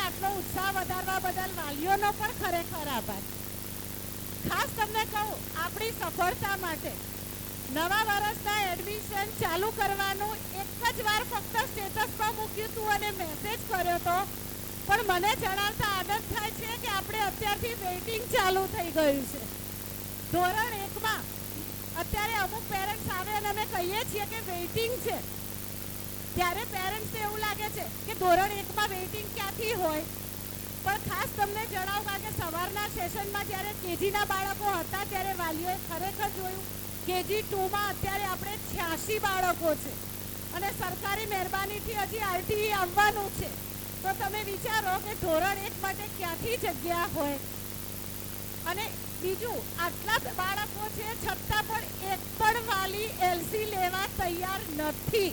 આટલો ઉત્સાહ વધારવા બદલ વાલીઓનો પણ ખરેખર આભાર. ખાસ તમને કહું, આપણી સફળતા માટે નવા વર્ષના એડમિશન ચાલુ કરવાનું એક જ વાર ફક્ત સ્ટેટસમાં મૂક્યું હતું અને મેસેજ કર્યો હતો, પણ મને જણાવતા આનંદ થાય છે કે આપણે અત્યારથી વેઇટિંગ ચાલુ થઈ ગયું છે. ધોરણ 1માં અત્યારે અમુક પેરેન્ટ્સ આવે અને અમે કહીએ છીએ કે વેઇટિંગ છે, ત્યારે પેરેન્ટ્સને એવું લાગે છે કે ધોરણ 1માં વેઇટિંગ ક્યાંથી હોય. પણ ખાસ તમને જણાવવા કે સવારના સેશનમાં જ્યારે કેજીના બાળકો હતા ત્યારે વાલીઓએ ખરેખર જોયું કેજી 2માં અત્યારે આપણે 86 બાળકો છે અને સરકારી મહેરબાનીથી હજી આરટીઈ આવવાનું છે. તો તમે વિચારો કે ધોરણ 1 માટે ક્યાંથી જગ્યા હોય. અને બીજું, આટલા બાળકો છે છતાં પણ એક પણ વાલી એલસી લેવા તૈયાર નથી.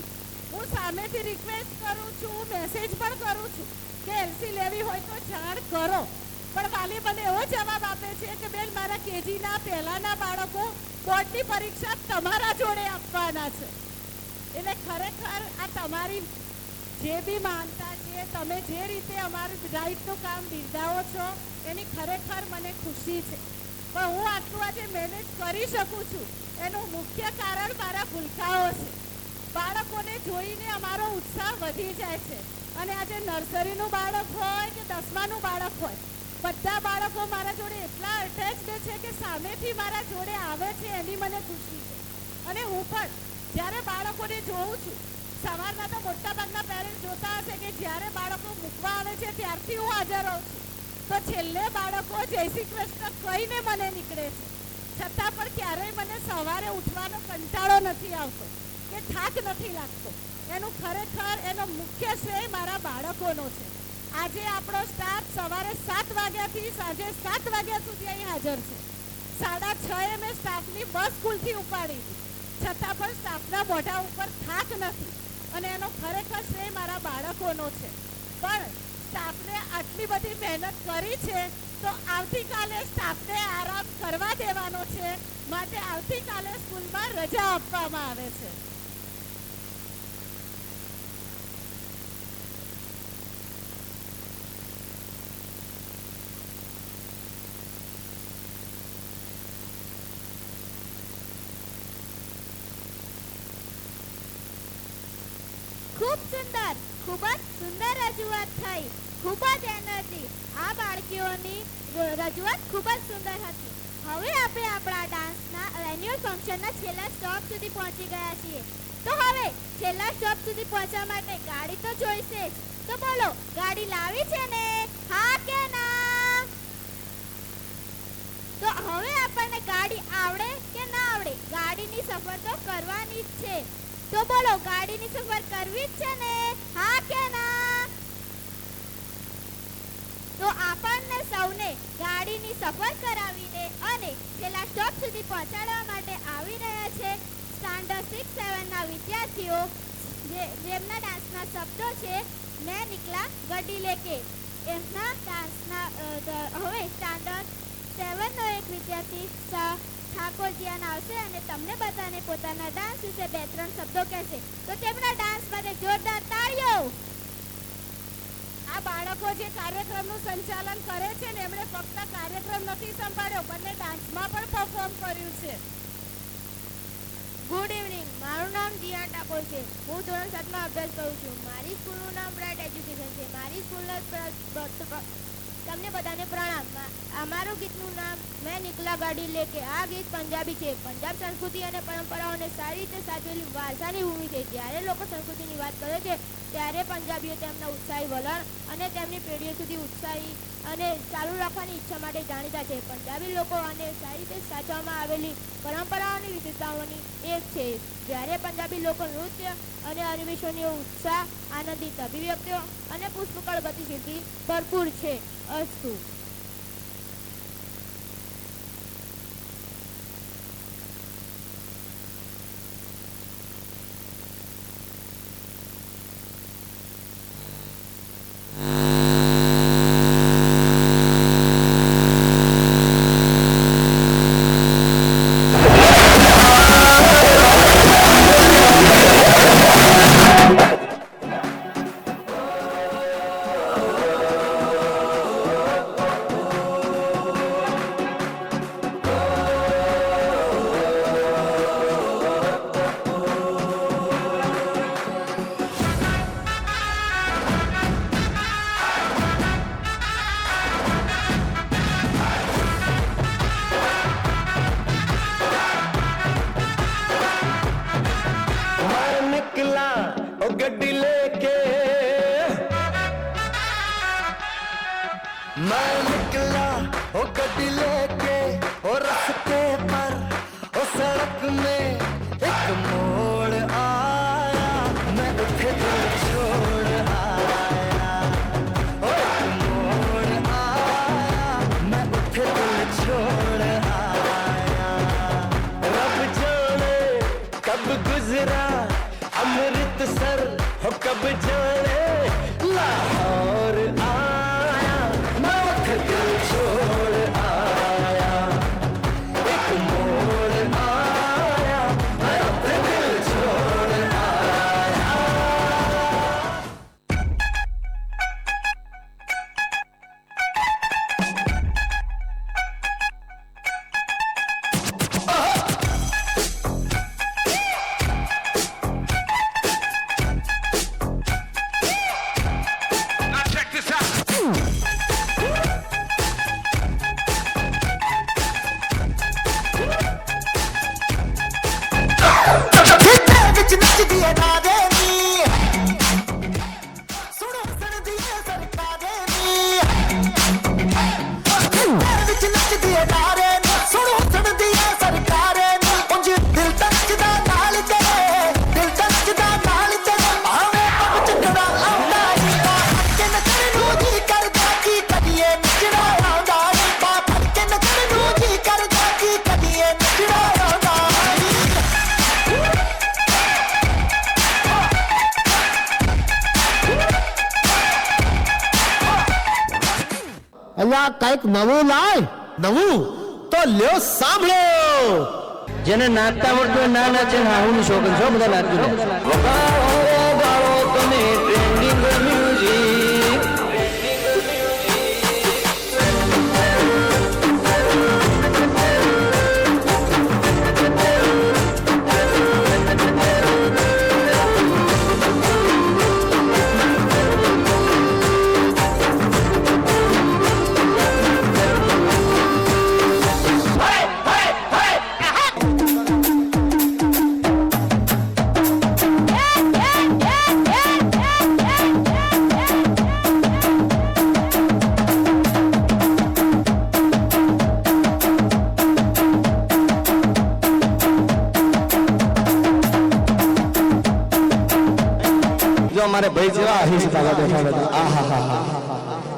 હું સામેથી રિક્વેસ્ટ કરું છું, મેસેજ પણ કરું છું કે એલસી લેવી હોય તો જાણ કરો, પણ વાલી મને એવો જવાબ આપે છે કે બેન, મારા કેજીના પહેલાના બાળકો બોર્ડની પરીક્ષા તમારા જોડે આપવાના છે. એટલે ખરેખર આ તમારી જે બી માનતા છે, તમે જે રીતે અમારું રાઈટનું કામ બિરદાવો છો એની ખરેખર મને ખુશી છે. પણ હું આટલું આજે મેનેજ કરી શકું છું એનું મુખ્ય કારણ મારા ભૂલકાઓ છે. બાળકોને જોઈને અમારો ઉત્સાહ વધી જાય છે અને આજે નર્સરીનું બાળક હોય કે 10માનું બાળક હોય, બધા બાળકો મારા જોડે એટલા અટેચ્ડ છે કે સામેથી મારા જોડે આવે છે એની મને ખુશી છે. અને હું પણ જ્યારે બાળકોને જોઉં છું, સવારના તો મોટાભાગના પેરેન્ટ્સ જોતા હશે કે જ્યારે બાળકો મૂકવા આવે છે ત્યારથી હું હાજર રહું છું, તો છેલ્લે બાળકો જય શ્રી કૃષ્ણ કહીને મને નીકળે છે. છતાં પણ ક્યારેય મને સવારે ઉઠવાનો કંટાળો નથી આવતો કે થાક નથી લાગતો. એનું ખરેખર એનો મુખ્ય શ્રેય મારા બાળકોનો છે. આજે આપણો સ્ટાફ સવારે 7 વાગ્યાથી સાંજે 7 વાગ્યા સુધી અહીં હાજર છે. 6:30 મેં સ્ટાફની બસ સ્કૂલથી ઉપાડી હતી, છતાં પણ સ્ટાફના મોઢા ઉપર થાક નથી અને એનો ખરેખર શ્રેય મારા બાળકોનો છે. પણ સ્ટાફને આટલી બધી મહેનત કરી છે તો આવતીકાલે સ્ટાફને આરામ કરવા દેવાનો છે, માટે આવતીકાલે સ્કૂલમાં રજા આપવામાં આવે છે. ખૂબ જ સુંદર રજૂઆત થઈ, ખૂબ જ એનર્જી. આ બાળકીઓની રજૂઆત ખૂબ જ સુંદર હતી. હવે આપણે આપણા ડાન્સના એન્યુઅલ ફંક્શનના છેલ્લા સ્ટોપ સુધી પહોંચી ગયા છીએ. તો હવે છેલ્લા સ્ટોપ સુધી પહોંચવા માટે ગાડી તો જોઈશે જ. તો બોલો, ગાડી લાવી છે ને? હા કે ના? તો હવે આપણને ગાડી આવડે કે ના આવડે, ગાડીની સફર તો કરવાની જ છે. તો બોલો, ગાડીની સફર કરવી જ છે ને? હા કે ના? તો આપણને સૌને ગાડીની સફર કરાવીને અને છેલ્લા સ્ટોપ સુધી પહોંચાડવા માટે આવી રહ્યા છે સ્ટાન્ડર્ડ 6-7ના વિદ્યાર્થીઓ, જેમના ડાન્સના શબ્દો છે મેં નિકલા ગડી લેકે. એમના ડાન્સના હવે સ્ટાન્ડર્ડ 7નો એક વિદ્યાર્થી ઠાકોરજીયાન આવશે અને તમને બધાને પોતાના ડાન્સ વિશે 2-3 શબ્દો કહેશે. તો તેમના ડાન્સ માટે જોરદાર તાળીઓ. આ બાળકો જે કાર્યક્રમનું સંચાલન કરે છે ને, એમણે ફક્ત કાર્યક્રમ નથી સંભાળ્યો, બંને ડાન્સમાં પણ પરફોર્મ કર્યું છે. ગુડ ઇવનિંગ, મારું નામ જીયા ઠાકોર છે. હું ધોરણ 7માં અભ્યાસ કરું છું. મારી સ્કૂલનું નામ બ્રાઇટ એજ્યુકેશન છે. મારી સ્કૂલના તમને બધાને પ્રણામ. અમારું ગીતનું નામ મેં નિકલા ગાડી લેકે. આ ગીત પંજાબી છે. પંજાબ સંસ્કૃતિ અને પરંપરાઓને સારી રીતે સાચવેલી વારસાની ભૂમિ છે. જ્યારે લોકો સંસ્કૃતિની વાત કરે છે ત્યારે પંજાબીઓ તેમના ઉત્સાહી વલણ અને તેમની પેઢીઓ સુધી ઉત્સાહી અને ચાલુ રાખવાની ઈચ્છા માટે જાણીતા છે. પંજાબી લોકો અને સારી રીતે સાચવવામાં આવેલી પરંપરાઓની વિશેષતાઓની એક છે. જ્યારે પંજાબી લોકો નૃત્ય અને અન્વેષણીય ઉત્સાહ, આનંદિત અભિવ્યક્તિઓ અને પુષ્પકળ ગતિશીલથી ભરપૂર છે. અસ્તુ. मैं निकला ओ गड्डी लेके ओ रास्ते पर ओ सड़क में एक मोड़ आया मैं उठे दिल छोड़ आया ओ एक मोड़ आया मैं उठे दिल छोड़ आया रब जाने कब गुजरा अमृतसर हो कब जाने लाहौर आया मैं उठ दिल छोड़ आया एक मोड़ आया मैं उठ दिल छोड़ आया Now check this out. ਵਿੱਚ ਨੱਚਦੀ ਏ ਨਾਦੇ ਨੀ ਸੁਣੋ ਸੁਣਦੀ ਏ ਸਰਕਾਰੇ ਨੀ ਵਿੱਚ ਨੱਚਦੀ ਏ ਨਾਦੇ ਨੀ ਸੁਣੋ ਸੁਣਦੀ ਏ ਸਰਕਾਰੇ ਨੀ ਉਂਝ ਦਿਲ ਟੱਚਦਾ ਨਾਲ ਚਲੇ ਦਿਲ ਟੱਚਦਾ ਨਾਲ ਚਲੇ ਆਵੇਂ ਪੱਬ ਚੱਕੜਾ ਆਉਂਦਾ ਨੀ ਬਾ ਕੇ ਨੱਚਣ ਨੂੰ ਜੀ ਕਰਦਾ ਕੀ ਕਦੀਏ ਨੱਚਣਾ ਆਉਂਦਾ ਨੀ ਬਾ ਕੇ ਨੱਚਣ ਨੂੰ ਜੀ ਕਰਦਾ ਕੀ ਕਦੀਏ ਨੱਚਣਾ ਆਉਂਦਾ ਨੀ અલ્યા કઈક નવું લાય નવું તો લ્યો સાંભળો જેને નાચતા આવડતું હોય ના નાચે ને હું શોખન છો બધા નાચતું ગાળો તમે ટ્રેન્ડિંગ મ્યુઝિક જો અમારે ભાઈ જેવા હિસ્સા બેઠા બેઠા આ હા હા હા